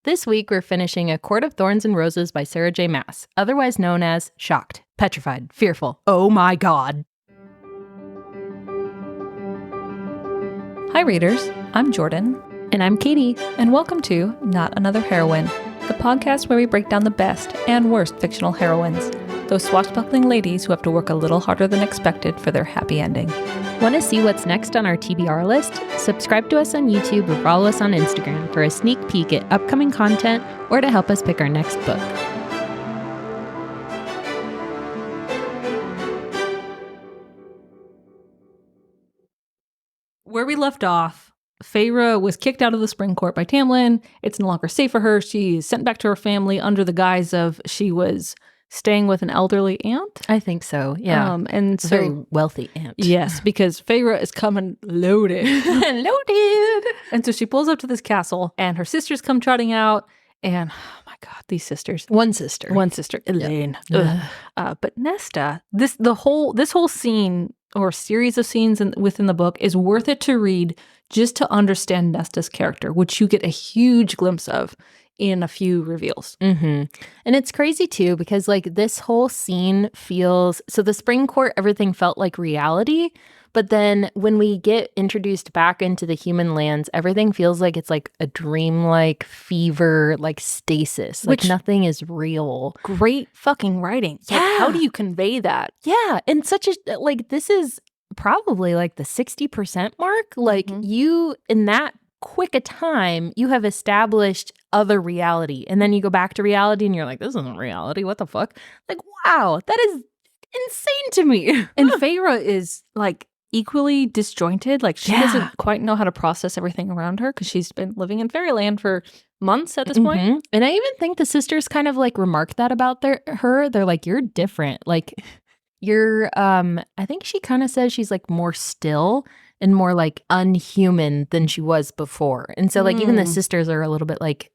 This week, we're finishing A Court of Thorns and Roses by Sarah J. Maas, otherwise known as Shocked, Petrified, Fearful, Oh My God. Hi readers, I'm Jordan. And I'm Katie. And welcome to Not Another Heroine, the podcast where we break down the best and worst fictional heroines, those swashbuckling ladies who have to work a little harder than expected for their happy ending. Want to see what's next on our TBR list? Subscribe to us on YouTube or follow us on Instagram for a sneak peek at upcoming content or to help us pick our next book. Where we left off, Feyre was kicked out of the Spring Court by Tamlin. It's no longer safe for her. She's sent back to her family under the guise of she was staying with an elderly aunt. I think so, yeah. And so, very wealthy aunt. Yes, because Feyre is coming loaded. Loaded! And so she pulls up to this castle, and her sisters come trotting out. And, oh my God, these sisters. One sister, Elaine. Yep. But Nesta, this whole scene or series of scenes within the book is worth it to read just to understand Nesta's character, which you get a huge glimpse of in a few reveals. Mm-hmm. And it's crazy too, because like this whole scene feels, so the Spring Court, everything felt like reality. But then when we get introduced back into the human lands, everything feels like it's like a dream-like fever, like stasis. Like nothing is real. Great fucking writing. Yeah. Like, how do you convey that? Yeah. And such a, like, this is probably like the 60% mark. Like you, in that quick a time, you have established other reality. And then you go back to reality and you're like, this isn't reality. What the fuck? Like, wow, that is insane to me. And Feyre is like equally disjointed. Like she doesn't quite know how to process everything around her because she's been living in fairyland for months at this point. And I even think the sisters kind of like remarked that about her. They're like, you're different. Like you're, I think she kind of says she's like more still and more like unhuman than she was before. And so like even the sisters are a little bit like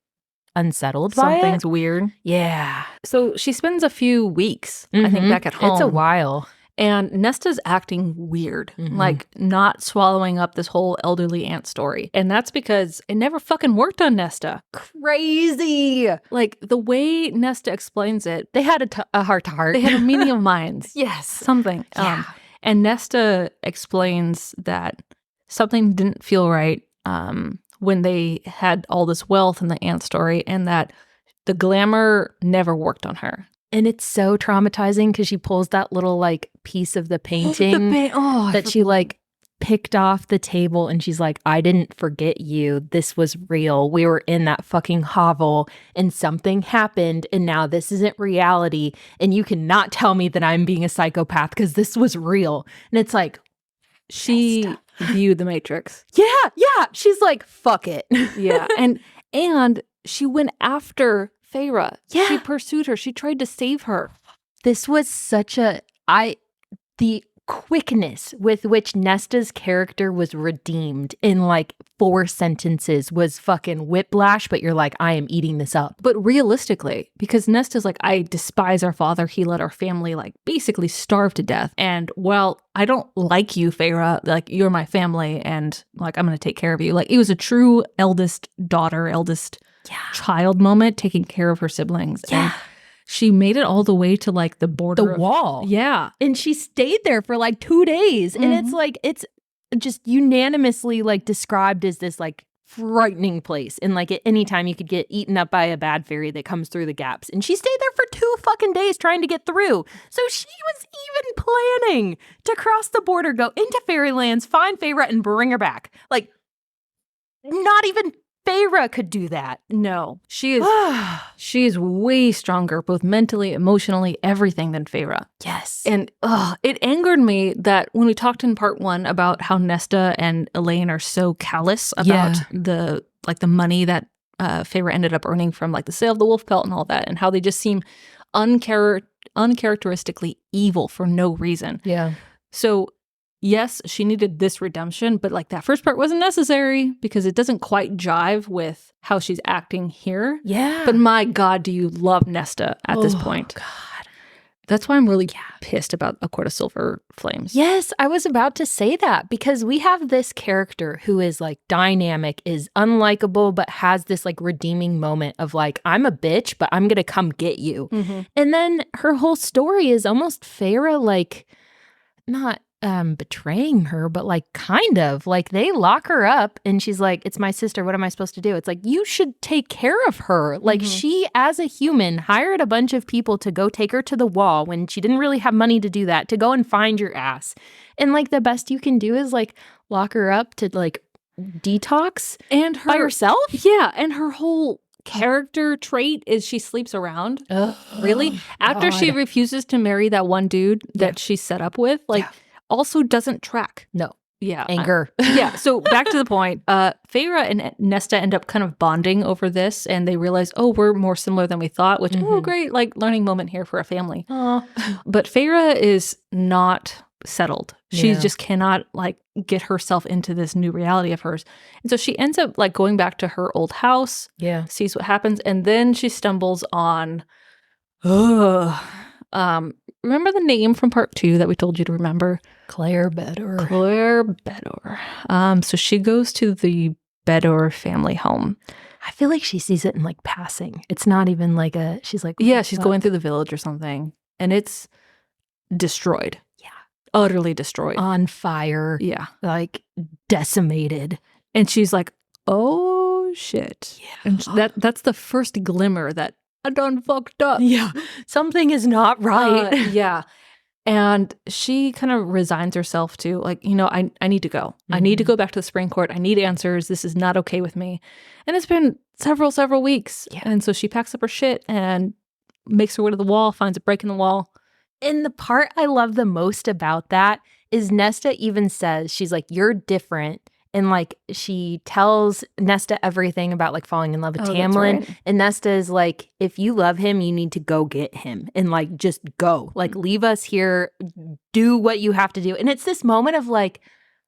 unsettled by it. Something's weird. Yeah. So she spends a few weeks, I think, back at home. It's a while. And Nesta's acting weird, like not swallowing up this whole elderly aunt story. And that's because it never fucking worked on Nesta. Crazy. Like the way Nesta explains it, They had a heart-to-heart. they had a meeting of minds. Yes. Something. Yeah. And Nesta explains that something didn't feel right when they had all this wealth in the aunt story, and that the glamour never worked on her. And it's so traumatizing because she pulls that little like piece of the painting that she like picked off the table, and she's like, I didn't forget you. This was real. We were in that fucking hovel and something happened, and now this isn't reality. And you cannot tell me that I'm being a psychopath because this was real. And it's like, She viewed the Matrix. yeah. She's like, fuck it. Yeah. And she went after Feyre. Yeah. She pursued her. She tried to save her. This was such the quickness with which Nesta's character was redeemed in like 4 sentences was fucking whiplash, but you're like, I am eating this up. But realistically, because Nesta's like, I despise our father. He let our family like basically starve to death. And while I don't like you, Feyre, like you're my family and like I'm going to take care of you. Like it was a true eldest daughter, eldest child moment, taking care of her siblings. Yeah. And she made it all the way to like the border. The wall. Yeah. And she stayed there for like 2 days. And it's like, it's just unanimously like described as this like frightening place. And like at any time you could get eaten up by a bad fairy that comes through the gaps. And she stayed there for 2 fucking days trying to get through. So she was even planning to cross the border, go into fairylands, find Feyre and bring her back. Like not even Feyre could do that. No, she is way stronger, both mentally, emotionally, everything than Feyre. Yes. And it angered me that when we talked in part 1 about how Nesta and Elaine are so callous about the money that Feyre ended up earning from like the sale of the wolf pelt and all that, and how they just seem uncharacteristically evil for no reason. Yeah. So yes, she needed this redemption, but like that first part wasn't necessary because it doesn't quite jive with how she's acting here. Yeah. But my God, do you love Nesta at this point? God. That's why I'm really pissed about A Court of Silver Flames. Yes, I was about to say that because we have this character who is like dynamic, is unlikable, but has this like redeeming moment of like, I'm a bitch, but I'm going to come get you. Mm-hmm. And then her whole story is almost Feyre like not betraying her, but like kind of like they lock her up and she's like, it's my sister. What am I supposed to do? It's like, you should take care of her. Like she, as a human, hired a bunch of people to go take her to the wall when she didn't really have money to do that, to go and find your ass. And like the best you can do is like lock her up to like detox and her, by herself. Yeah. And her whole character trait is she sleeps around. Really? After she refuses to marry that one dude that she set up with, like also doesn't track. No. Yeah. Anger. So back to the point. Feyre and Nesta end up kind of bonding over this, and they realize, oh, we're more similar than we thought, which, oh, great, like learning moment here for a family. But Feyre is not settled. She just cannot like get herself into this new reality of hers. And so she ends up like going back to her old house, sees what happens, and then she stumbles on remember the name from part 2 that we told you to remember? Claire Bedore. Claire Bedore. So she goes to the Bedore family home. I feel like she sees it in like passing. It's not even like she's like, she's going through the village or something, and it's destroyed. Utterly destroyed. On fire. Yeah. Like decimated. And she's like, oh shit. Yeah. And that's the first glimmer that I done fucked up. Yeah. Something is not right. Yeah. And she kind of resigns herself to like, you know, I need to go. I need to go back to the Spring Court. I need answers. This is not okay with me. And it's been several weeks. Yeah. And so she packs up her shit and makes her way to the wall, finds a break in the wall. And the part I love the most about that is Nesta even says, she's like, you're different. And like, she tells Nesta everything about like falling in love with Tamlin. Right. And Nesta is like, if you love him, you need to go get him and like, just go, like, leave us here, do what you have to do. And it's this moment of like,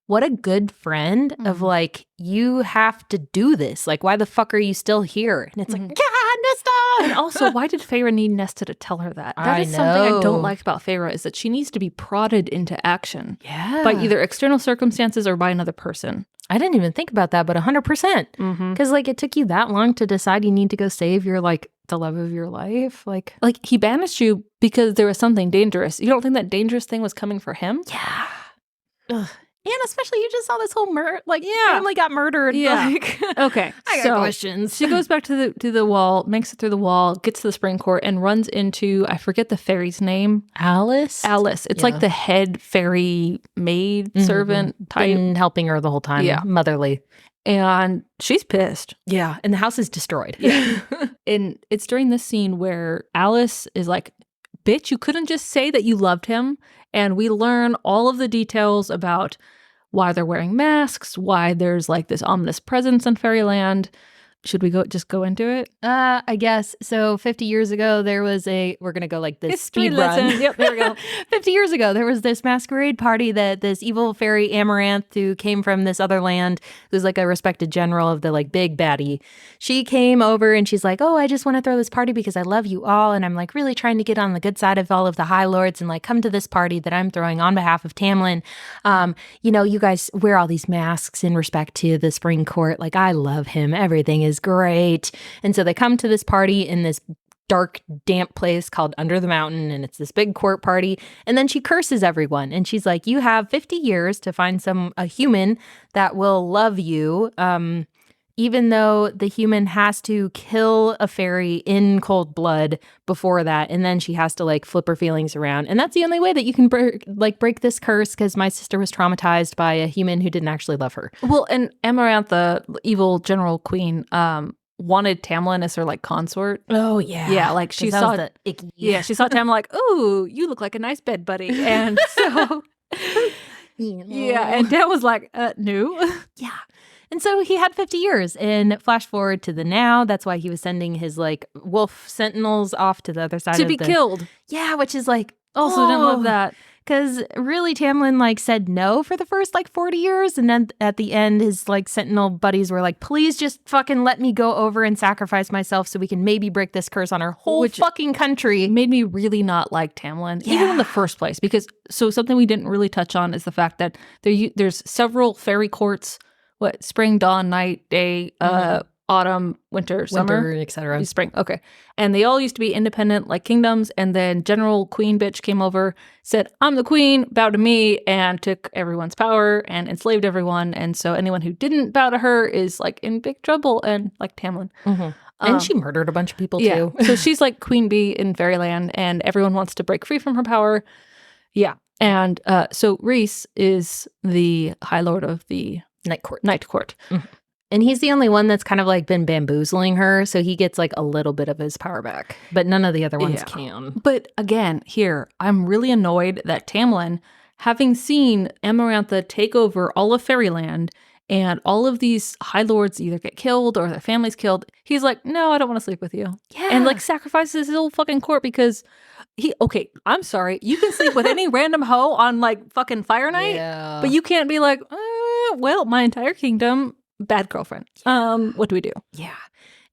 what a good friend of like, you have to do this. Like, why the fuck are you still here? And it's like, Nesta! And also, why did Feyre need Nesta to tell her that? That is something I don't like about Feyre, is that she needs to be prodded into action. Yeah. By either external circumstances or by another person. I didn't even think about that, but 100%. Because like, it took you that long to decide you need to go save your like, the love of your life. Like he banished you because there was something dangerous. You don't think that dangerous thing was coming for him? Yeah. Ugh. And especially, you just saw this whole family got murdered. Yeah. Like, okay. I got questions. She goes back to the wall, makes it through the wall, gets to the Spring Court, and runs into, I forget the fairy's name. Alice. It's like the head fairy maid servant type. Been helping her the whole time. Yeah. Motherly. And she's pissed. Yeah. And the house is destroyed. Yeah. And it's during this scene where Alice is like, bitch, you couldn't just say that you loved him. And we learn all of the details about why they're wearing masks, why there's like this ominous presence in Fairyland. Should we just go into it? I guess. So 50 years ago, there was we're going to go like this history speed run. Yep, there we go. 50 years ago, there was this masquerade party that this evil fairy Amaranth, who came from this other land, who's like a respected general of the like big baddie. She came over and she's like, oh, I just want to throw this party because I love you all. And I'm like really trying to get on the good side of all of the High Lords and like come to this party that I'm throwing on behalf of Tamlin. You know, you guys wear all these masks in respect to the Spring Court. Like, I love him. Everything is great. And so they come to this party in this dark, damp place called Under the Mountain, and it's this big court party. And then she curses everyone, and she's like, you have 50 years to find a human that will love you, even though the human has to kill a fairy in cold blood before that. And then she has to like flip her feelings around. And that's the only way that you can break this curse, because my sister was traumatized by a human who didn't actually love her. Well, and Amaranth, the evil general queen, wanted Tamlin as her like consort. Oh yeah. Yeah, like she saw the icky. Yeah, she saw Tamlin like, ooh, you look like a nice bed buddy. And so yeah, and Tam was like, no. Yeah. And so he had 50 years, and flash forward to the now. That's why he was sending his like wolf sentinels off to the other side to be killed. Yeah, which is like, also didn't love that. Because really, Tamlin, like, said no for the first, like, 40 years. And then at the end, his, like, Sentinel buddies were like, please just fucking let me go over and sacrifice myself so we can maybe break this curse on our whole fucking country. Made me really not like Tamlin, even in the first place. Because, so something we didn't really touch on is the fact that there's several fairy courts, spring, dawn, night, day, autumn, winter, summer, etc. Spring. Okay. And they all used to be independent, like kingdoms. And then General Queen Bitch came over, said, I'm the queen, bow to me, and took everyone's power and enslaved everyone. And so anyone who didn't bow to her is like in big trouble, and like Tamlin. And she murdered a bunch of people too. So she's like Queen Bee in Fairyland, and everyone wants to break free from her power. Yeah. And so Rhys is the High Lord of the Night Court. And he's the only one that's kind of like been bamboozling her, so he gets like a little bit of his power back. But none of the other ones can. But again, here, I'm really annoyed that Tamlin, having seen Amarantha take over all of Fairyland and all of these High Lords either get killed or their families killed, he's like, no, I don't want to sleep with you. Yeah. And like sacrifices his whole fucking court because I'm sorry, you can sleep with any random hoe on like fucking Fire Night, but you can't be like, well, my entire kingdom, bad girlfriend. What do we do? Yeah.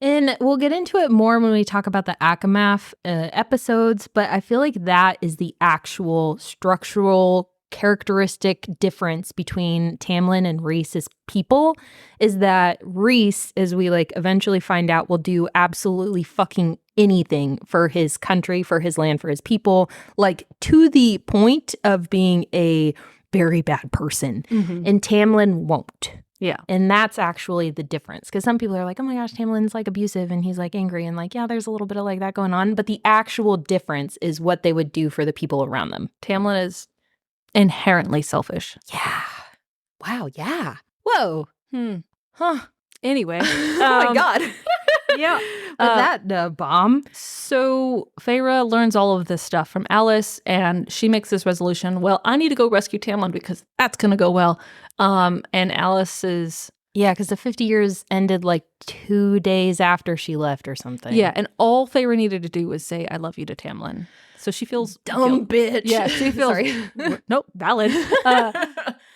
And we'll get into it more when we talk about the ACOMAF episodes, but I feel like that is the actual structural characteristic difference between Tamlin and Rhys as people, is that Rhys, as we like eventually find out, will do absolutely fucking anything for his country, for his land, for his people, like to the point of being a very bad person. And Tamlin won't. Yeah. And that's actually the difference. Because some people are like, oh my gosh, Tamlin's like abusive and he's like angry. And like, yeah, there's a little bit of like that going on. But the actual difference is what they would do for the people around them. Tamlin is inherently selfish. Yeah. Wow. Yeah. Whoa. Huh. Anyway. Oh my God. Yeah. That bomb. So Feyre learns all of this stuff from Alice, and she makes this resolution. Well, I need to go rescue Tamlin because that's going to go well. And Alice is... Yeah, because the 50 years ended like 2 days after she left or something. Yeah, and all Feyre needed to do was say, I love you to Tamlin. So she feels... Dumb bitch. Yeah, she feels... Nope, valid.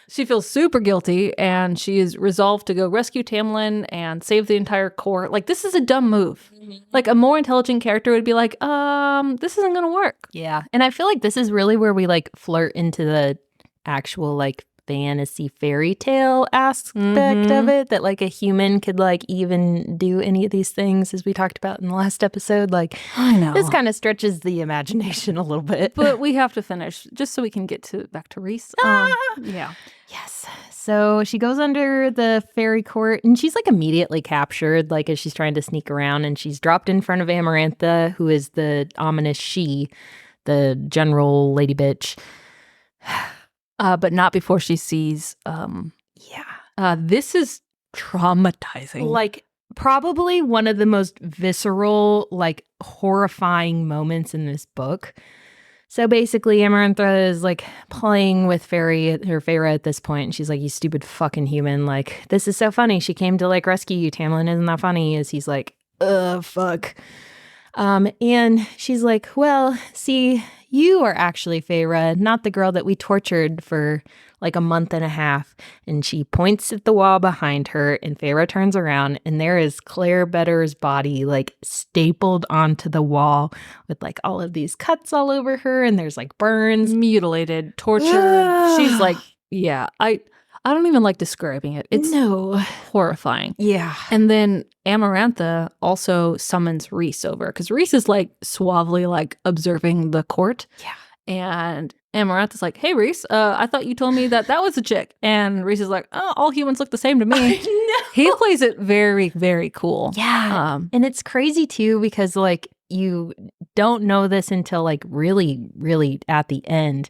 She feels super guilty, and she is resolved to go rescue Tamlin and save the entire court. Like, this is a dumb move. Like, a more intelligent character would be like, this isn't gonna work. Yeah, and I feel like this is really where we, like, flirt into the actual, like, fantasy fairy tale aspect of it, that, like, a human could, like, even do any of these things, as we talked about in the last episode. Like, I know. This kind of stretches the imagination a little bit. But we have to finish, just so we can get back to Rhys. Yeah. Yes. So she goes under the fairy court and she's like immediately captured, like as she's trying to sneak around, and she's dropped in front of Amarantha, who is the ominous she, the general lady bitch. But not before she sees, this is traumatizing. Like probably one of the most visceral, like horrifying moments in this book. So basically, Amarantha is like playing with Feyre at this point, and she's like, "You stupid fucking human! Like, this is so funny. She came to like rescue you, Tamlin. Isn't that funny?" As he's like, fuck." And she's like, "Well, see, you are actually Feyre, not the girl that we tortured for like a month and a half." And she points at the wall behind her, and Feyre turns around, and there is Claire Better's body like stapled onto the wall with like all of these cuts all over her, and there's like burns, mutilated, tortured. She's like, yeah, I don't even like describing it. It's horrifying. Yeah. And then Amarantha also summons Rhys over, because Rhys is like suavely like observing the court. Yeah. And Amarantha's like, "Hey, Rhys, I thought you told me that was a chick." And Rhys is like, "Oh, all humans look the same to me." He plays it very, very cool. Yeah. And it's crazy too, because like you don't know this until like really, really at the end.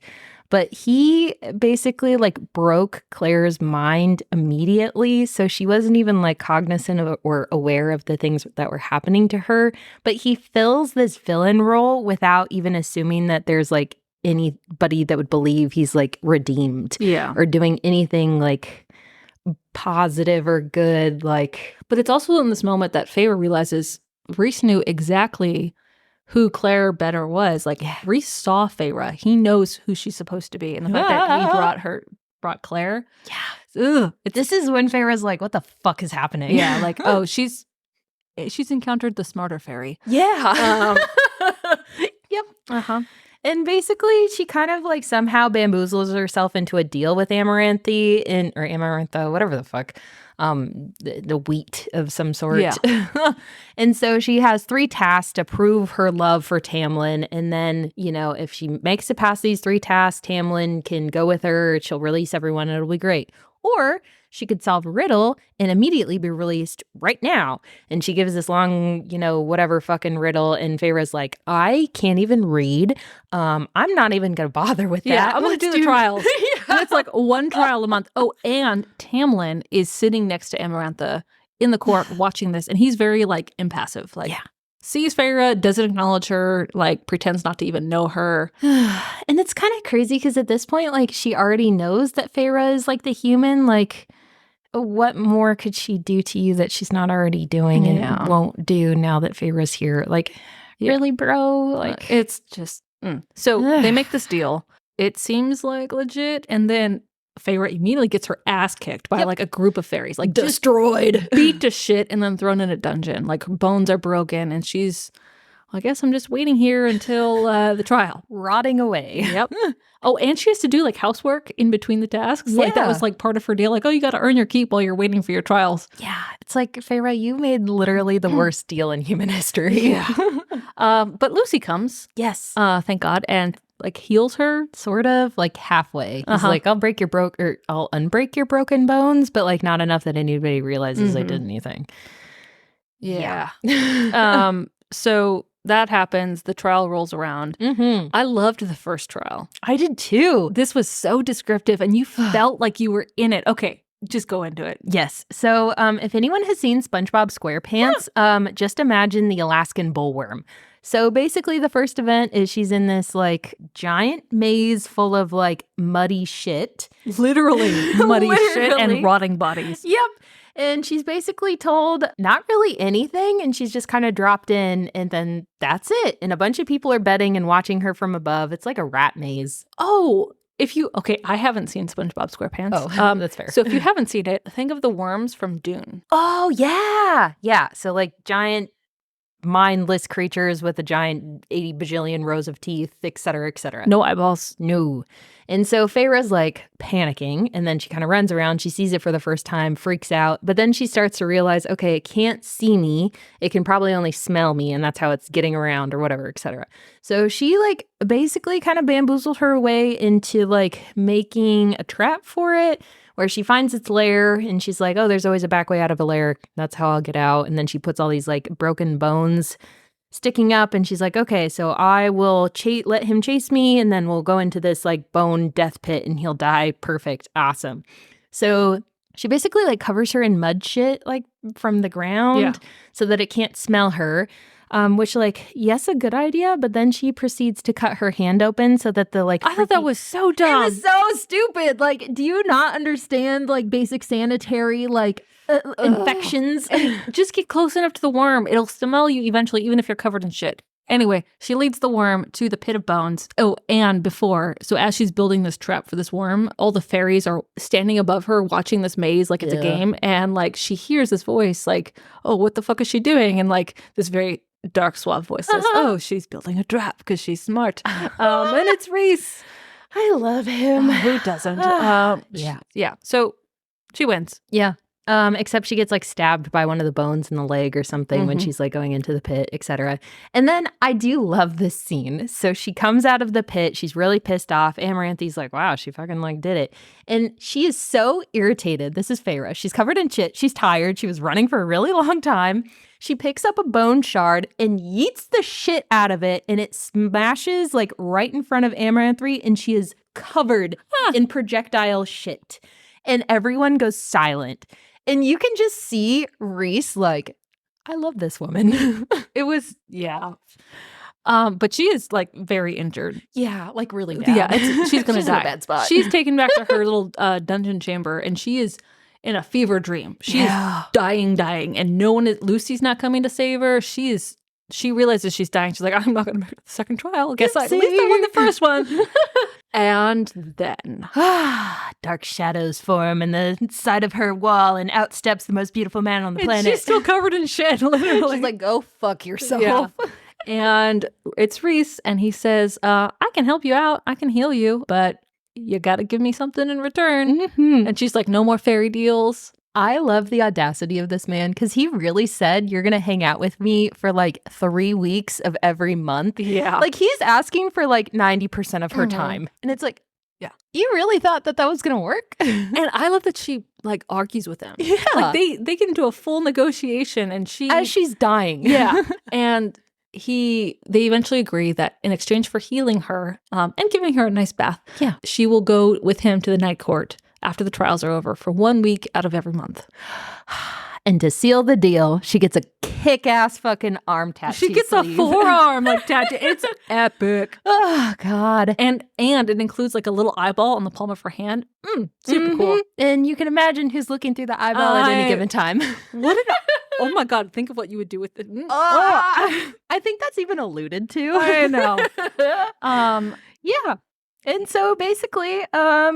But he basically like broke Claire's mind immediately. So she wasn't even like cognizant of or aware of the things that were happening to her. But he fills this villain role without even assuming that there's like anybody that would believe he's like redeemed. Yeah. Or doing anything like positive or good. Like, but it's also in this moment that Feyre realizes Rhys knew exactly who Claire better was. Like, Rhys saw Feyre. He knows who she's supposed to be. And the fact that he brought Claire. Yeah. Ugh. This is when Feyre's like, what the fuck is happening? Yeah, like, oh, she's encountered the smarter fairy. Yeah. Yep. Uh-huh. And basically, she kind of like somehow bamboozles herself into a deal with Amaranthe or Amarantha, whatever the fuck, the wheat of some sort. Yeah. And so she has 3 tasks to prove her love for Tamlin. And then, you know, if she makes it past these 3 tasks, Tamlin can go with her. She'll release everyone. And it'll be great. Or she could solve a riddle and immediately be released right now. And she gives this long, you know, whatever fucking riddle. And Feyre's like, I can't even read. I'm not even going to bother with that. Yeah, I'm going to do the trials. Yeah. And it's like 1 trial a month. Oh, and Tamlin is sitting next to Amarantha in the court watching this. And he's very like impassive. Like, sees Feyre, doesn't acknowledge her, like pretends not to even know her. And it's kind of crazy because at this point, like she already knows that Feyre is like the human. Like, what more could she do to you that she's not already doing and won't do now that Feyre's here? Like, really, bro? Like, it's just... So they make this deal. It seems like legit. And then Feyre immediately gets her ass kicked by like a group of fairies. Like destroyed. Beat to shit and then thrown in a dungeon. Like her bones are broken and she's... I guess I'm just waiting here until the trial. Rotting away. Yep. Oh, and she has to do like housework in between the tasks. Like that was like part of her deal. Like, oh, you got to earn your keep while you're waiting for your trials. Yeah. It's like, Feyre, you made literally the worst deal in human history. Yeah. But Lucy comes. Yes. Thank God. And like heals her. Sort of like halfway. He's like, I'll unbreak your broken bones, but like not enough that anybody realizes I did anything. Yeah. So that happens. The trial rolls around. I loved the first trial. I did too. This was so descriptive and you felt like you were in it. Okay, just go into it. Yes. So if anyone has seen SpongeBob SquarePants, just imagine the Alaskan bullworm. So basically the first event is she's in this like giant maze full of like muddy shit. Literally muddy shit and rotting bodies. Yep. And she's basically told not really anything, and she's just kind of dropped in, and then that's it. And a bunch of people are betting and watching her from above. It's like a rat maze. Oh, I haven't seen SpongeBob SquarePants. Oh, that's fair. So if you haven't seen it, think of the worms from Dune. Oh, yeah. Yeah. So like giant mindless creatures with a giant 80 bajillion rows of teeth, et cetera, et cetera. No eyeballs. No. And so Feyre's like panicking, and then she kind of runs around. She sees it for the first time, freaks out, but then she starts to realize, okay, it can't see me. It can probably only smell me, and that's how it's getting around or whatever, et cetera. So she like basically kind of bamboozled her way into like making a trap for it, where she finds its lair, and she's like, oh, there's always a back way out of a lair. That's how I'll get out. And then she puts all these like broken bones sticking up, and she's like, okay, so I will let him chase me, and then we'll go into this like bone death pit, and he'll die. Perfect. Awesome. So she basically like covers her in mud shit like from the ground so that it can't smell her. Which, like, yes, a good idea, but then she proceeds to cut her hand open so that the, like... I thought that was so dumb. It was so stupid. Like, do you not understand, like, basic sanitary, like, infections? Just get close enough to the worm. It'll smell you eventually, even if you're covered in shit. Anyway, she leads the worm to the pit of bones. Oh, and so as she's building this trap for this worm, all the fairies are standing above her watching this maze like it's a game. And, like, she hears this voice, like, oh, what the fuck is she doing? And, like, this very... dark suave voice says, oh, she's building a trap because she's smart. And it's Rhys. I love him. Who doesn't? Yeah. So she wins. Yeah. Except she gets like stabbed by one of the bones in the leg or something when she's like going into the pit, etc. And then I do love this scene. So she comes out of the pit. She's really pissed off. Amaranthe's like, wow, she fucking like did it. And she is so irritated. This is Feyre. She's covered in shit. She's tired. She was running for a really long time. She picks up a bone shard and yeets the shit out of it, and it smashes like right in front of Amaranthe, and she is covered in projectile shit. And everyone goes silent. And you can just see Rhys like, I love this woman. It was, but she is like very injured. Yeah, like really bad. Yeah, she's gonna die. In a bad spot. She's taken back to her little dungeon chamber, and she is in a fever dream. She is dying, and no one is. Lucy's not coming to save her. She is she realizes she's dying. She's like, I'm not going to make it the second trial. Guess at Oopsie. least I won the first one. And then dark shadows form in the side of her wall, and out steps the most beautiful man on the and planet. she's still covered in shit, literally. She's like, go fuck yourself. Yeah. And it's Rhys, and he says, I can help you out. I can heal you, but you got to give me something in return. Mm-hmm. And she's like, no more fairy deals. I love the audacity of this man because he really said, you're going to hang out with me for like 3 weeks of every month. Yeah. Like he's asking for like 90% of her time. And it's like, yeah, you really thought that was going to work? And I love that she like argues with him. Yeah. Like they get into a full negotiation and as she's dying. Yeah. And they eventually agree that in exchange for healing her and giving her a nice bath, she will go with him to the night court after the trials are over for 1 week out of every month. And to seal the deal, she gets a kick-ass fucking arm tattoo. She gets sleeve. a forearm like tattoo. It's epic. Oh God. And it includes like a little eyeball on the palm of her hand. Super cool. And you can imagine who's looking through the eyeball at any given time. Oh my God, think of what you would do with it. I think that's even alluded to. I know. Yeah. And so basically,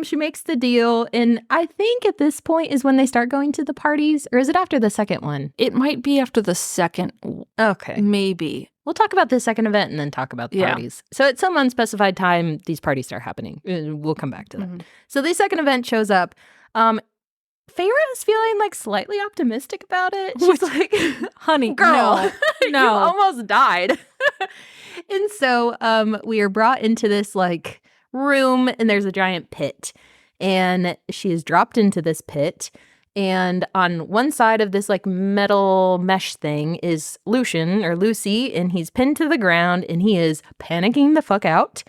she makes the deal. And I think at this point is when they start going to the parties. Or is it after the second one? It might be after the second. Okay. Maybe. We'll talk about the second event and then talk about the parties. So at some unspecified time, these parties start happening. We'll come back to that. So the second event shows up. Feyre is feeling like slightly optimistic about it. She's like, honey, girl, no. you almost died. And so we are brought into this like room, and there's a giant pit, and she is dropped into this pit, and on one side of this like metal mesh thing is Lucy, and he's pinned to the ground, and he is panicking the fuck out.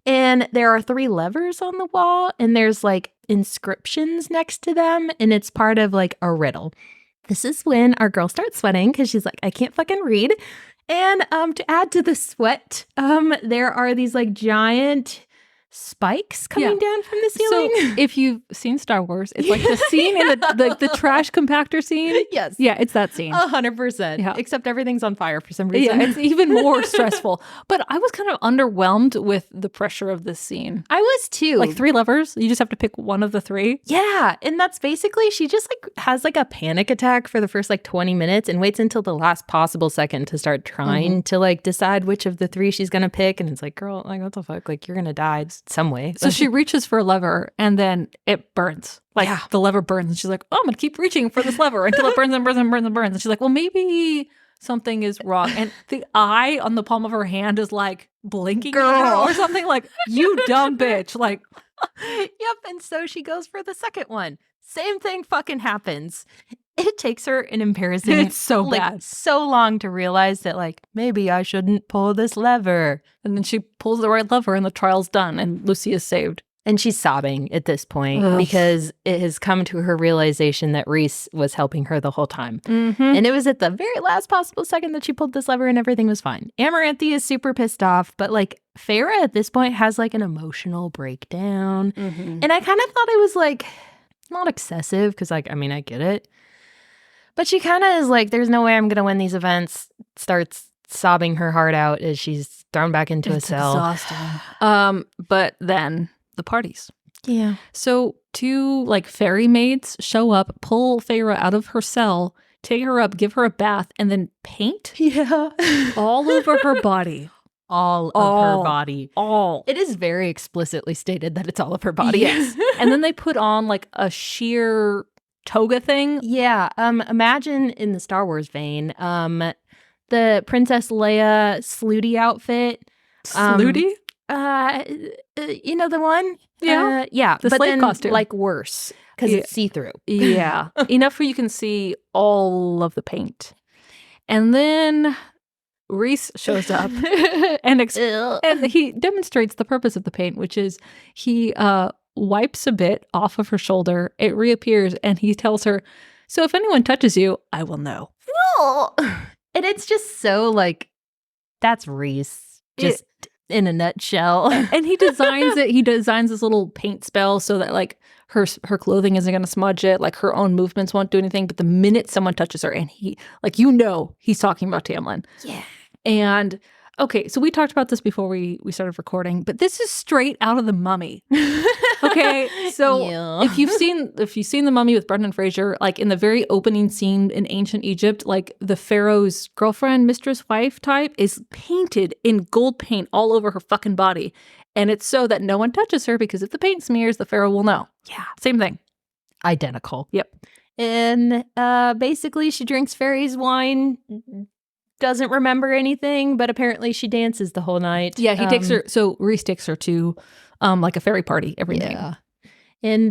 And there are 3 levers on the wall, and there's like inscriptions next to them, and it's part of like a riddle. This is when our girl starts sweating because she's like, I can't fucking read. And to add to the sweat, there are these like giant spikes coming down from the ceiling. So if you've seen Star Wars, it's like the scene in the trash compactor scene. Yes. Yeah, it's that scene. 100%. Yeah. Except everything's on fire for some reason. Yeah, it's even more stressful. But I was kind of underwhelmed with the pressure of this scene. I was too. Like 3 levers, you just have to pick one of the 3. Yeah, and that's basically, she just like has like a panic attack for the first like 20 minutes and waits until the last possible second to start trying to like decide which of the 3 she's gonna pick. And it's like, girl, like what the fuck? Like you're gonna die some way. So she reaches for a lever and then it burns. Like the lever burns and she's like, oh, I'm gonna keep reaching for this lever until it burns and burns and burns and burns. And she's like, well, maybe something is wrong. And the eye on the palm of her hand is like blinking at her or something, like, you dumb bitch. Like, yep. And so she goes for the second one. Same thing fucking happens. It takes her an embarrassing, it's so bad, so long to realize that like, maybe I shouldn't pull this lever. And then she pulls the right lever and the trial's done and Lucy is saved. And she's sobbing at this point because it has come to her realization that Rhys was helping her the whole time. And it was at the very last possible second that she pulled this lever and everything was fine. Amaranthe is super pissed off, but like Feyre at this point has like an emotional breakdown. And I kind of thought it was like not excessive because like, I mean, I get it. But she kind of is like, there's no way I'm going to win these events, starts sobbing her heart out as she's thrown back into a cell. Exhausting. But then the parties. Yeah. So 2 like fairy maids show up, pull Feyre out of her cell, take her up, give her a bath, and then paint all over her body. All of her body. All. It is very explicitly stated that it's all of her body. Yes. And then they put on like a sheer toga thing. Yeah. Imagine in the Star Wars vein, the Princess Leia Slooty outfit. Slooty? You know the one? Yeah. Yeah. The but slave then, costume. like worse because it's see-through. Yeah. Enough where you can see all of the paint. And then Rhys shows up and he demonstrates the purpose of the paint, which is he wipes a bit off of her shoulder. It reappears and he tells her, so if anyone touches you, I will know. And it's just so like, that's Rhys. Just in a nutshell. And he designs it. He designs this little paint spell so that like her clothing isn't going to smudge it. Like her own movements won't do anything. But the minute someone touches her and he, like, you know, he's talking about Tamlin. Yeah. And okay, so we talked about this before we started recording, but this is straight out of The Mummy. Okay, so Yeah. if you've seen The Mummy with Brendan Fraser, like in the very opening scene in ancient Egypt, like the pharaoh's girlfriend, mistress, wife type is painted in gold paint all over her fucking body, and it's so that no one touches her because if the paint smears, the pharaoh will know. Yeah, same thing. Identical. Yep. And basically, she drinks fairy's wine, doesn't remember anything, but apparently she dances the whole night. Yeah, he takes her. So Rhys takes her to like a fairy party every night. Yeah. And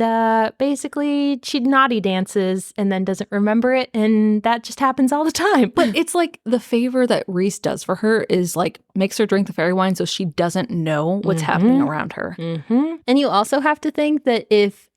basically, she naughty dances and then doesn't remember it. And that just happens all the time. But it's like the favor that Rhys does for her is like makes her drink the fairy wine so she doesn't know what's happening around her. Mm-hmm. And you also have to think that if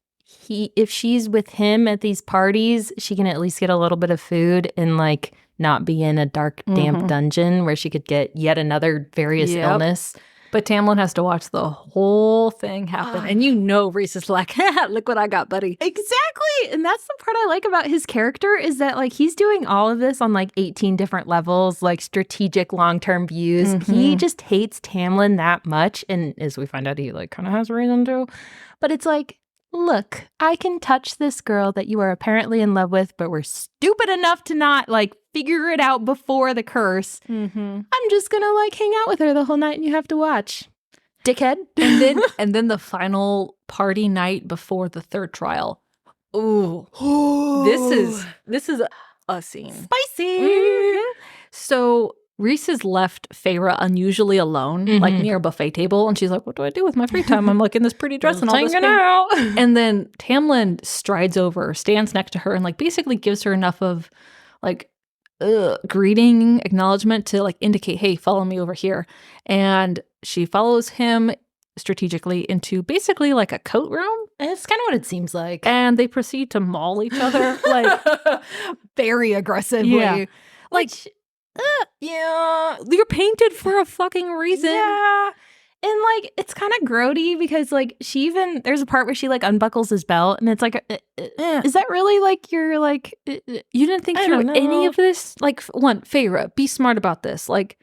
she's with him at these parties, she can at least get a little bit of food and like not be in a dark, damp dungeon where she could get yet another various illness. But Tamlin has to watch the whole thing happen. And you know Rhys is like, look what I got, buddy. Exactly. And that's the part I like about his character is that like he's doing all of this on like 18 different levels, like strategic long-term views. He just hates Tamlin that much. And as we find out, he like kind of has reason to. But it's like, look, I can touch this girl that you are apparently in love with, but we're stupid enough to not like figure it out before the curse. I'm just gonna like hang out with her the whole night and you have to watch. Dickhead. And then the final party night before the third trial. Ooh. This is a scene. Spicy. So Rhys has left Feyre unusually alone, like near a buffet table, and she's like, "What do I do with my free time? I'm like in this pretty dress and all this." And then Tamlin strides over, stands next to her, and like basically gives her enough of like greeting, acknowledgement to like indicate, "Hey, follow me over here." And she follows him strategically into basically like a coat room. It's kind of what it seems like. And they proceed to maul each other like very aggressively. Yeah. Like. Yeah. You're painted for a fucking reason. Yeah. And like it's kind of grody because like there's a part where she like unbuckles his belt and it's like is that really like you're like you didn't think through any of this? Like Feyre, be smart about this. Like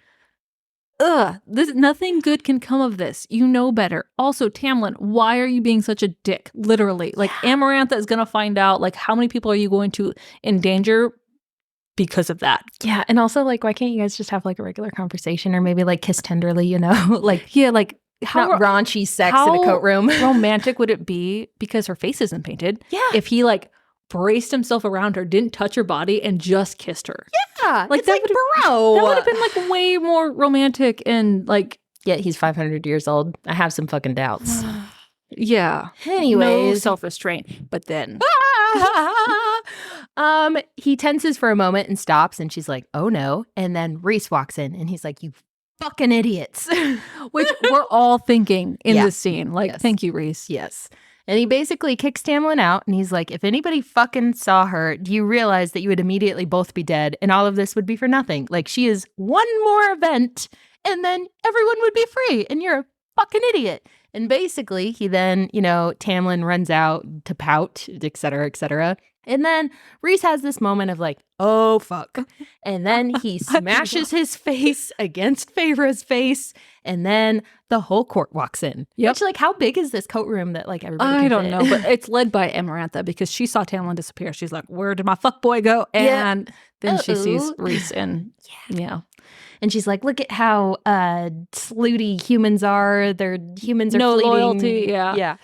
nothing good can come of this. You know better. Also, Tamlin, why are you being such a dick? Literally. Like Amarantha is gonna find out like how many people are you going to endanger because of that. Yeah. And also, like, why can't you guys just have like a regular conversation or maybe like kiss tenderly, you know? Like, yeah, like how not raunchy sex in a coat room. Romantic would it be, because her face isn't painted? Yeah. If he like braced himself around her, didn't touch her body, and just kissed her. Yeah. Like, that would have been like way more romantic and like. Yeah, he's 500 years old. I have some fucking doubts. Yeah. Anyways. No self-restraint. But then. He tenses for a moment and stops, and she's like, "Oh no!" And then Rhys walks in, and he's like, "You fucking idiots," which we're all thinking in this scene. Like, thank you, Rhys. Yes. And he basically kicks Tamlin out, and he's like, "If anybody fucking saw her, do you realize that you would immediately both be dead, and all of this would be for nothing? Like, she is one more event, and then everyone would be free, and you're a fucking idiot." And basically, he then, Tamlin runs out to pout, et cetera, et cetera. And then Rhys has this moment of like, oh, fuck. And then he smashes his face against Feyre's face. And then the whole court walks in. Yep. Which, like, how big is this coat room that, like, everybody can I don't fit? know, but it's led by Amarantha because she saw Tamlin disappear. She's like, where did my fuckboy go? And then she sees Rhys and, And she's like, look at how slutty humans are. Their humans are no fleeting. Loyalty. Yeah.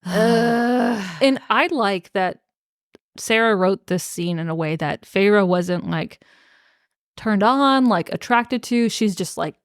And I like that Sarah wrote this scene in a way that Feyre wasn't like turned on, like attracted to. She's just like,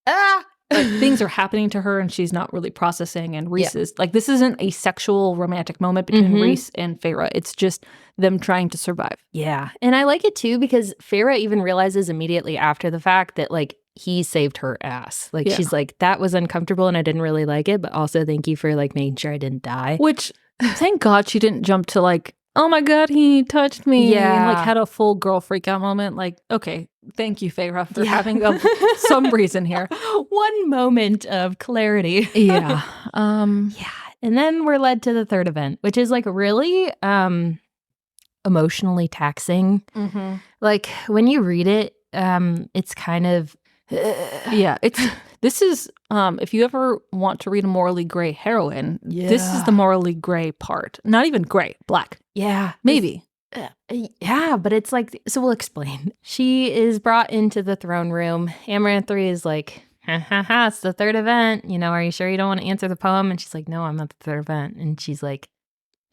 like things are happening to her and she's not really processing. And Rhys is like, this isn't a sexual romantic moment between Rhys and Feyre. It's just them trying to survive. Yeah. And I like it too because Feyre even realizes immediately after the fact that like he saved her ass. Like she's like, that was uncomfortable and I didn't really like it. But also thank you for like making sure I didn't die. Which thank God she didn't jump to like, oh my God, he touched me. Yeah. And like had a full girl freak out moment. Like, okay, thank you, Feyre, for having some reason here. One moment of clarity. Yeah. And then we're led to the third event, which is like really emotionally taxing. Like when you read it, it's kind of Yeah, this is if you ever want to read a morally gray heroine, this is the morally gray part. Not even gray, black. Yeah, Maybe. Yeah, but it's like, so we'll explain. She is brought into the throne room. Amaranth is like, ha, it's the third event. You know, are you sure you don't want to answer the poem? And she's like, no, I'm not the third event. And she's like,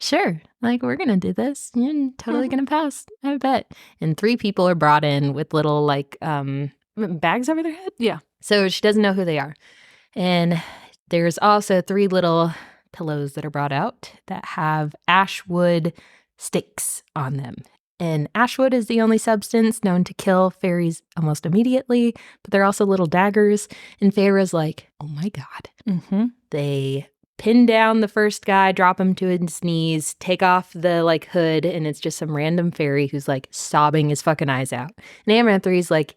sure, like, we're going to do this. You're totally going to pass, I bet. And 3 people are brought in with little, like, bags over their head. Yeah. So she doesn't know who they are. And there's also 3 little pillows that are brought out that have ashwood sticks on them. And ashwood is the only substance known to kill fairies almost immediately, but they're also little daggers. And Feyre's like, oh my God. Mm-hmm. They pin down the first guy, drop him to his knees, take off the like hood, and it's just some random fairy who's like sobbing his fucking eyes out. And Amaranth's like,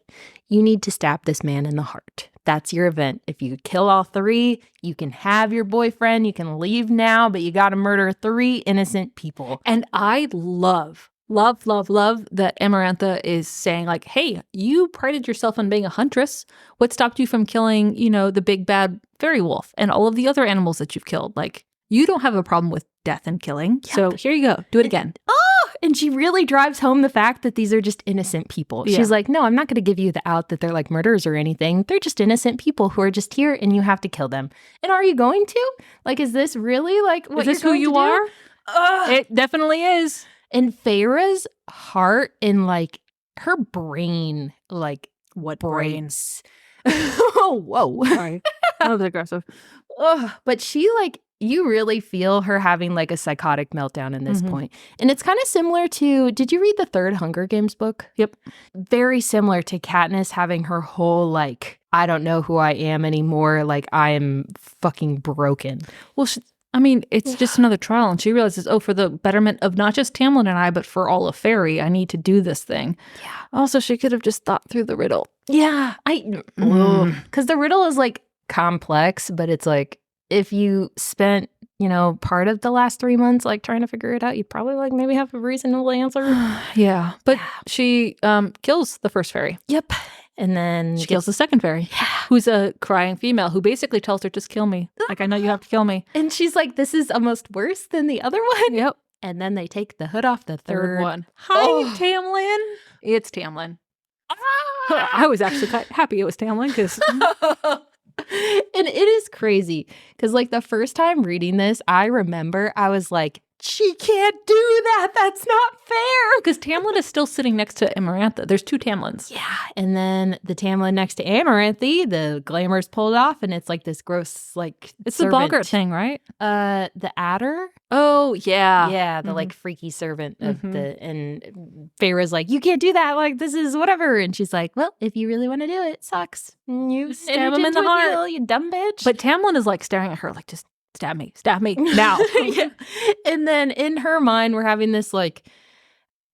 you need to stab this man in the heart. That's your event. If you kill all 3, you can have your boyfriend, you can leave now, but you gotta murder 3 innocent people. And I love that Amarantha is saying like, hey, you prided yourself on being a huntress. What stopped you from killing, you know, the big bad fairy wolf and all of the other animals that you've killed? Like, you don't have a problem with death and killing. Yep. So here you go. Do it again. And she really drives home the fact that these are just innocent people. Yeah. She's like, no, I'm not going to give you the out that they're like murderers or anything. They're just innocent people who are just here and you have to kill them. And are you going to? Like, is this really like what is this who you are? It definitely is. And Feyre's heart and like her brain, like what brains? Oh, whoa. Sorry. That was aggressive. But she like, you really feel her having like a psychotic meltdown in this point. And it's kind of similar to, did you read the 3rd Hunger Games book? Yep. Very similar to Katniss having her whole like, I don't know who I am anymore. Like, I am fucking broken. Well, I mean, it's just another trial. And she realizes, oh, for the betterment of not just Tamlin and I, but for all of Fairy, I need to do this thing. Yeah. Also, she could have just thought through the riddle. Yeah. Because the riddle is like complex, but it's like, if you spent, you know, part of the last 3 months like trying to figure it out, you probably like maybe have a reasonable answer. Yeah. But she kills the first fairy. Yep. And then she kills the second fairy, who's a crying female who basically tells her, just kill me. Like, I know you have to kill me. And she's like, this is almost worse than the other one. Yep. And then they take the hood off the third one. Hi, Tamlin. It's Tamlin. I was actually quite happy it was Tamlin because... And it is crazy because like the first time reading this, I remember I was like, she can't do that. That's not fair. Because Tamlin is still sitting next to Amarantha. There's 2 Tamlins. Yeah. And then the Tamlin next to Amaranthe, the glamour's pulled off and it's like this gross, like, it's servant. The boggart thing, right? The adder. Oh, yeah. Yeah. The like freaky servant of and Feyre's like, you can't do that. Like, this is whatever. And she's like, well, if you really want to do it, sucks. You stab him in the heart. Wheel, you dumb bitch. But Tamlin is like staring at her like, just stab me now. Yeah. And then in her mind, we're having this like,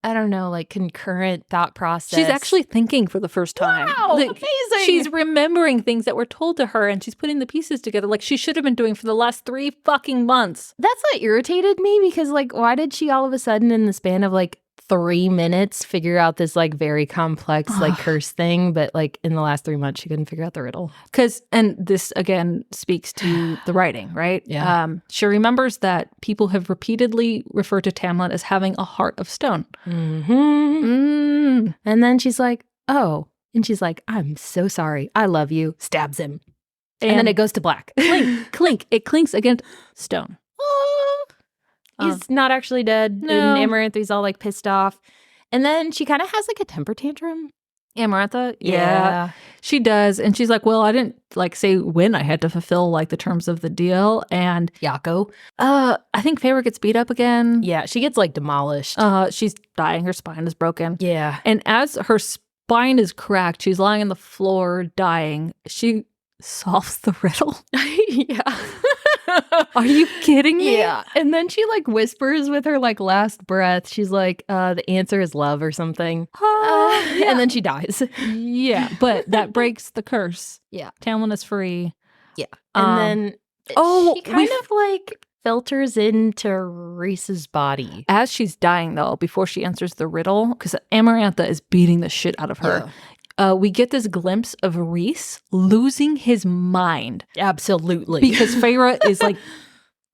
I don't know, like concurrent thought process. She's actually thinking for the first time. Wow, like, amazing. She's remembering things that were told to her and she's putting the pieces together like she should have been doing for the last 3 fucking months. That's what irritated me because like, why did she all of a sudden in the span of like 3 minutes figure out this like very complex like curse thing, but like in the last 3 months she couldn't figure out the riddle. And this again speaks to the writing, right? Yeah. She remembers that people have repeatedly referred to Tamlin as having a heart of stone. And then she's like, oh, and she's like, I'm so sorry. I love you. Stabs him. And then it goes to black. Clink, clink. It clinks against stone. He's not actually dead. No. And Amaranthe's all like pissed off. And then she kind of has like a temper tantrum. Amarantha? Yeah. She does. And she's like, well, I didn't like say when I had to fulfill like the terms of the deal. And Yako. I think Feyre gets beat up again. Yeah, she gets like demolished. She's dying. Her spine is broken. Yeah. And as her spine is cracked, she's lying on the floor dying. She solves the riddle. Yeah. Are you kidding me? Yeah. And then she like whispers with her like last breath. She's like, the answer is love or something. Yeah. And then she dies. Yeah. But that breaks the curse. Yeah. Tamlin is free. Yeah. And then she kind of like filters into Rhys's body. As she's dying though, before she answers the riddle, because Amarantha is beating the shit out of her. Yeah. we get this glimpse of Rhys losing his mind Absolutely. because Feyre is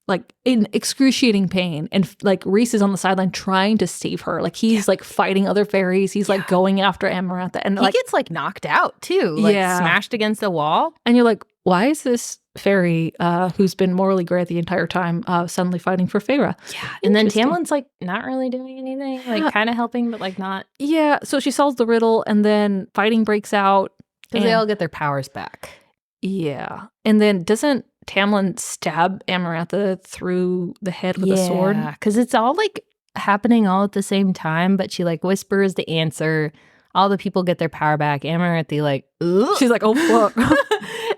like in excruciating pain, and like Rhys is on the sideline trying to save her. Like he's like fighting other fairies. He's like going after Amarantha, and he like gets like knocked out too, like smashed against the wall. And you're like, why is this fairy who's been morally gray the entire time suddenly fighting for Feyre? Yeah, and then Tamlin's like not really doing anything, like kind of helping, but like not. Yeah, so she solves the riddle, and then fighting breaks out because they all get their powers back. Yeah, and then doesn't Tamlin stab Amarantha through the head with a sword? Yeah, because it's all like happening all at the same time, but she like whispers the answer. All the people get their power back. Amarantha like, ugh. She's like, oh fuck.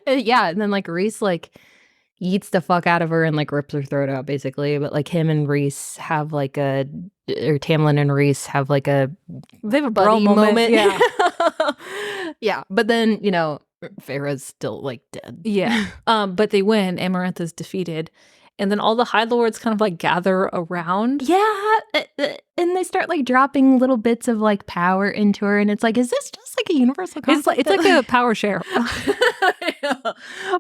Yeah, and then like Rhys like eats the fuck out of her and like rips her throat out basically. But like him and Rhys have like or Tamlin and Rhys have like they have a buddy moment. Yeah. Yeah, but then Feyre's still like dead. Yeah. But they win. Amarantha's defeated. And then all the High Lords kind of like gather around. Yeah. And they start like dropping little bits of like power into her. And it's like, is this just like a universal concept? It's like a power share. Yeah. But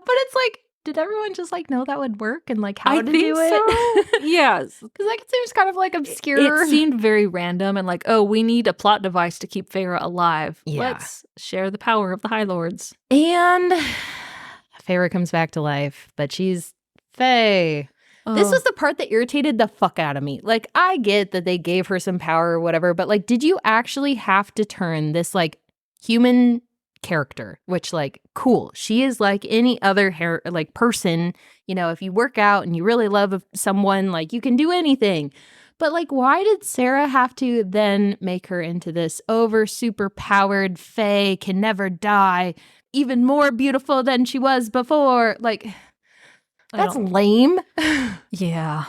it's like, did everyone just like know that would work and like how to do it? So. Yes. Because like it seems kind of like obscure. It seemed very random and like, oh, we need a plot device to keep Feyre alive. Yeah. Let's share the power of the High Lords. And Feyre comes back to life, but she's Faye. This was the part that irritated the fuck out of me. Like, I get that they gave her some power or whatever, but like, did you actually have to turn this like human character, which like, cool. She is like any other like person, if you work out and you really love someone, like you can do anything. But like, why did Sarah have to then make her into this super powered Fae, can never die, even more beautiful than she was before? Like, that's lame. Yeah,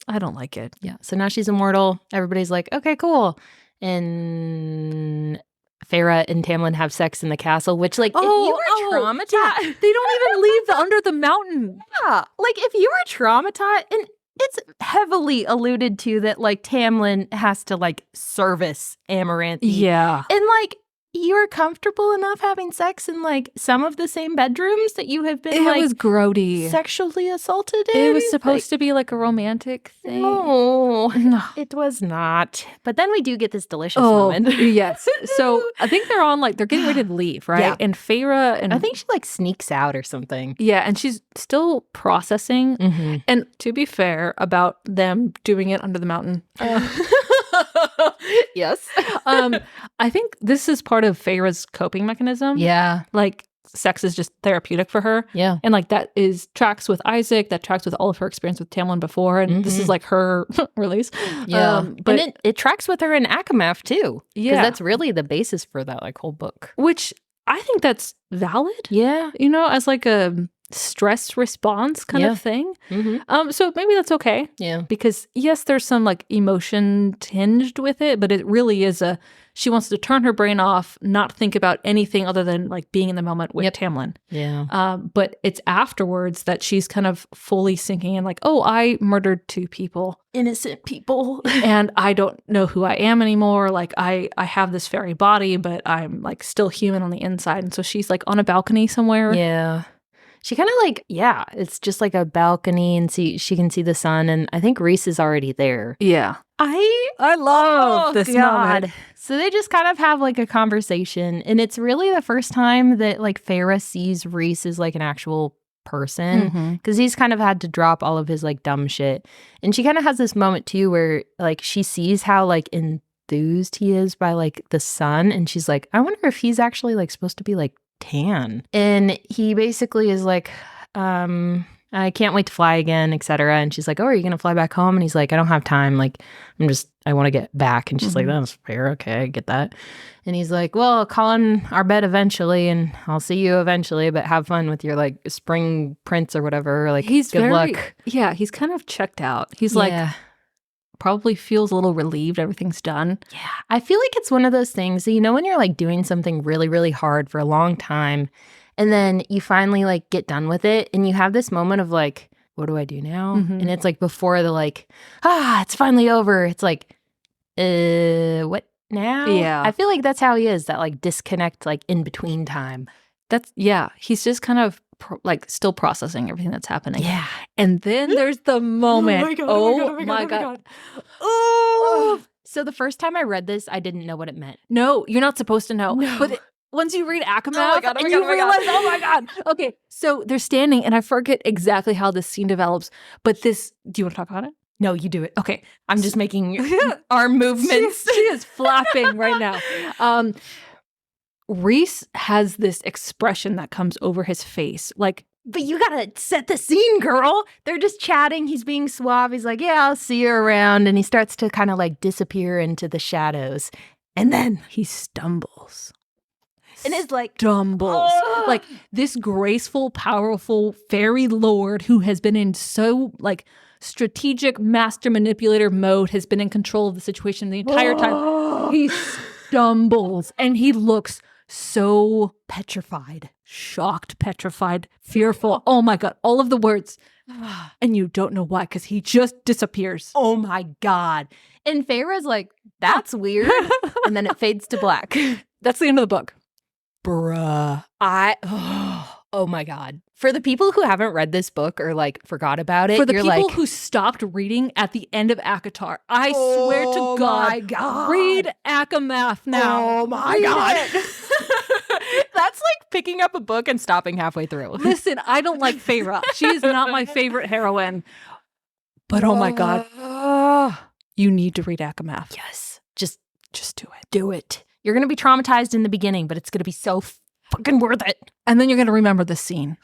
I don't like it. Yeah, so now she's immortal. Everybody's like, okay, cool. And Feyre and Tamlin have sex in the castle, which like, if you were traumatized. Yeah, they don't even leave under the mountain. Yeah, like if you were traumatized, and it's heavily alluded to that like Tamlin has to like service Amarantha. Yeah. And like, you're comfortable enough having sex in like some of the same bedrooms that you have been it was grody. Sexually assaulted in. It was supposed to be like a romantic thing. No, it was not. But then we do get this delicious moment. Yes. So I think they're getting ready to leave, right? Yeah. And Feyre and I think she like sneaks out or something. Yeah, and she's still processing. Mm-hmm. And to be fair about them doing it under the mountain. Yes. I think this is part of Feyre's coping mechanism. Yeah. Like sex is just therapeutic for her. Yeah. And like that tracks with Isaac, that tracks with all of her experience with Tamlin before. And this is like her release. Yeah. But and it tracks with her in ACOMAF too. Yeah. Because that's really the basis for that like whole book. Which I think that's valid. Yeah. As like a stress response kind of thing. Mm-hmm. So maybe that's okay. Yeah. Because yes, there's some like emotion tinged with it, but it really is she wants to turn her brain off, not think about anything other than like being in the moment with Tamlin. Yeah. But it's afterwards that she's kind of fully sinking in like, oh, I murdered 2 people. Innocent people. And I don't know who I am anymore. Like I have this fairy body, but I'm like still human on the inside. And so she's like on a balcony somewhere. Yeah. She kind of like, it's just like a balcony and she can see the sun. And I think Rhys is already there. Yeah. I love this moment. So they just kind of have like a conversation. And it's really the first time that like Feyre sees Rhys as like an actual person. Because he's kind of had to drop all of his like dumb shit. And she kind of has this moment too where like she sees how like enthused he is by like the sun. And she's like, I wonder if he's actually like supposed to be like tan. And he basically is like, I can't wait to fly again, etc. And she's like, oh, are you gonna fly back home? And he's like, I don't have time, like I want to get back. And she's like, that's fair, okay, I get that. And he's like, well, I'll call on our bed eventually and I'll see you eventually, but have fun with your like spring prince or whatever, like he's good luck. Yeah, he's kind of checked out. He's like probably feels a little relieved everything's done. Yeah. I feel like it's one of those things that, when you're like doing something really, really hard for a long time and then you finally like get done with it and you have this moment of like, what do I do now? And it's like before the like, it's finally over. It's like, what? now. Yeah. I feel like that's how he is, that like disconnect like in between time. He's just kind of like still processing everything that's happening. Yeah. And then there's the moment. Oh my God. Oh. So the first time I read this, I didn't know what it meant. No, you're not supposed to know. No. But once you read ACOMAF, God, and you realize, oh my God. Okay, so they're standing, and I forget exactly how this scene develops, but do you want to talk about it? No, you do it. Okay. I'm just making arm movements. She is flapping right now. Rhys has this expression that comes over his face. Like, but you gotta set the scene, girl. They're just chatting. He's being suave. He's like, yeah, I'll see you around. And he starts to kind of like disappear into the shadows. And then he stumbles. And is like, stumbles. Like this graceful, powerful fairy lord who has been in so like strategic master manipulator mode, has been in control of the situation the entire time. He stumbles and he looks so petrified, shocked, petrified, fearful. Oh my God, all of the words. And you don't know why, because he just disappears. Oh my God. And Feyre's like, that's weird. And then it fades to black. That's the end of the book. Bruh. Oh my God. For the people who haven't read this book or like forgot about it, for the you're people like, who stopped reading at the end of ACOTAR, I swear to God, my God, read ACOMAF now. Oh my God. That's like picking up a book and stopping halfway through. Listen, I don't like Feyre. She is not my favorite heroine. But oh my God, you need to read ACOMAF. Yes. Just do it. Do it. You're going to be traumatized in the beginning, but it's going to be so fucking worth it. And then you're going to remember this scene.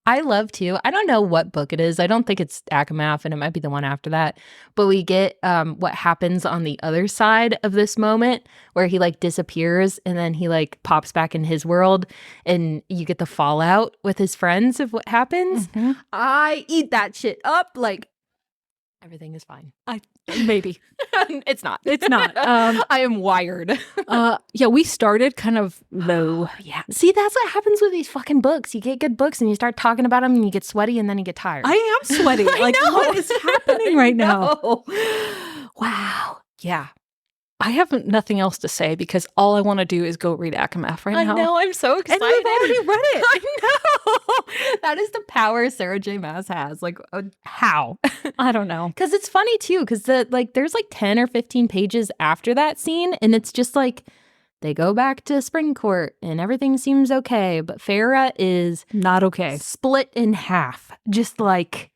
I love to. I don't know what book it is. I don't think it's ACOMAF, and it might be the one after that. But we get what happens on the other side of this moment where he like disappears and then he like pops back in his world, and you get the fallout with his friends of what happens. Mm-hmm. I eat that shit up. Like everything is fine. Maybe. It's not. It's not. I am wired. Yeah, we started kind of low. Yeah. See, that's what happens with these fucking books. You get good books and you start talking about them and you get sweaty and then you get tired. I am sweaty. Like, what is happening right now? Wow. Yeah. I have nothing else to say because all I want to do is go read ACOMAF right now. I know. I'm so excited. And we've already read it. I know. That is the power Sarah J. Maas has. Like, how? I don't know. Because it's funny, too, because there's like 10 or 15 pages after that scene, and it's just like they go back to Spring Court, and everything seems okay, but Feyre is not okay. Split in half. Just like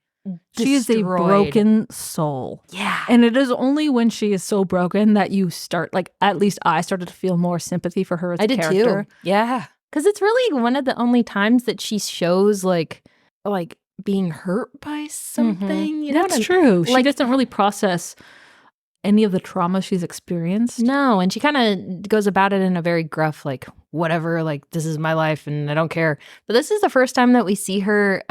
she is a broken soul. Yeah. And it is only when she is so broken that you start, like, at least I started to feel more sympathy for her as a character. I did too. Yeah. Because it's really one of the only times that she shows, like being hurt by something. Mm-hmm. You know That's true. She doesn't really process any of the trauma she's experienced. No. And she kind of goes about it in a very gruff, like, whatever, like, this is my life and I don't care. But this is the first time that we see her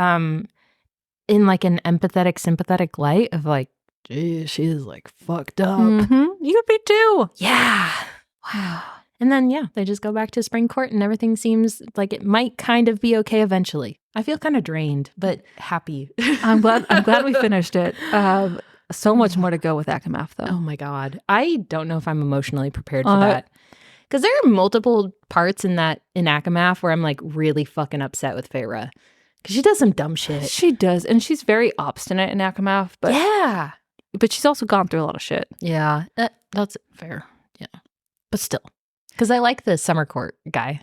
in like an empathetic, sympathetic light of like, gee, she is like fucked up. Mm-hmm. You would be too. Yeah. Wow. And then, yeah, they just go back to Spring Court and everything seems like it might kind of be okay eventually. I feel kind of drained, but happy. I'm glad we finished it. So much more to go with ACOMAF, though. Oh my God. I don't know if I'm emotionally prepared for that. Because there are multiple parts in ACOMAF where I'm like really fucking upset with Feyre. Because she does some dumb shit. She does. And she's very obstinate in ACOMAF. But yeah. But she's also gone through a lot of shit. Yeah. That's fair. Yeah. But still. Because I like the Summer Court guy.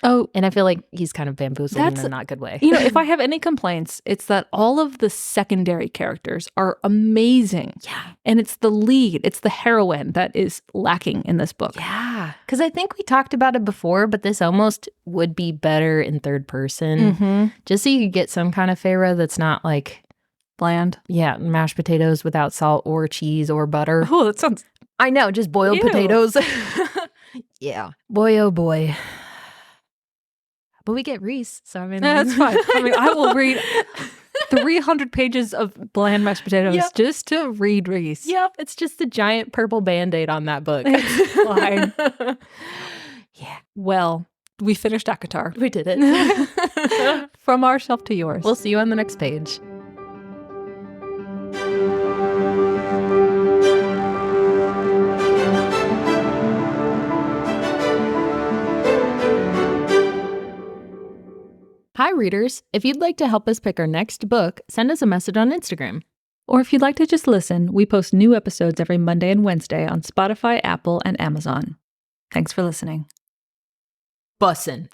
Oh. And I feel like he's kind of bamboozled in a not good way. You know, if I have any complaints, it's that all of the secondary characters are amazing. Yeah. And it's the lead, it's the heroine that is lacking in this book. Yeah. Because I think we talked about it before, but this almost would be better in third person. Mm-hmm. Just so you could get some kind of Feyre that's not like bland. Yeah. Mashed potatoes without salt or cheese or butter. Oh, that sounds... I know. Just boiled potatoes. Yeah. Boy, oh boy. But we get Rhys, so I mean... That's fine. I mean, I will read 300 pages of bland mashed potatoes just to read Rhys. Yep, it's just a giant purple Band-Aid on that book. It's fine. Yeah. Well, we finished ACOTAR. We did it. From our shelf to yours. We'll see you on the next page. readers, if you'd like to help us pick our next book, send us a message on Instagram. Or if you'd like to just listen, we post new episodes every Monday and Wednesday on Spotify, Apple, and Amazon. Thanks for listening. Bussin'.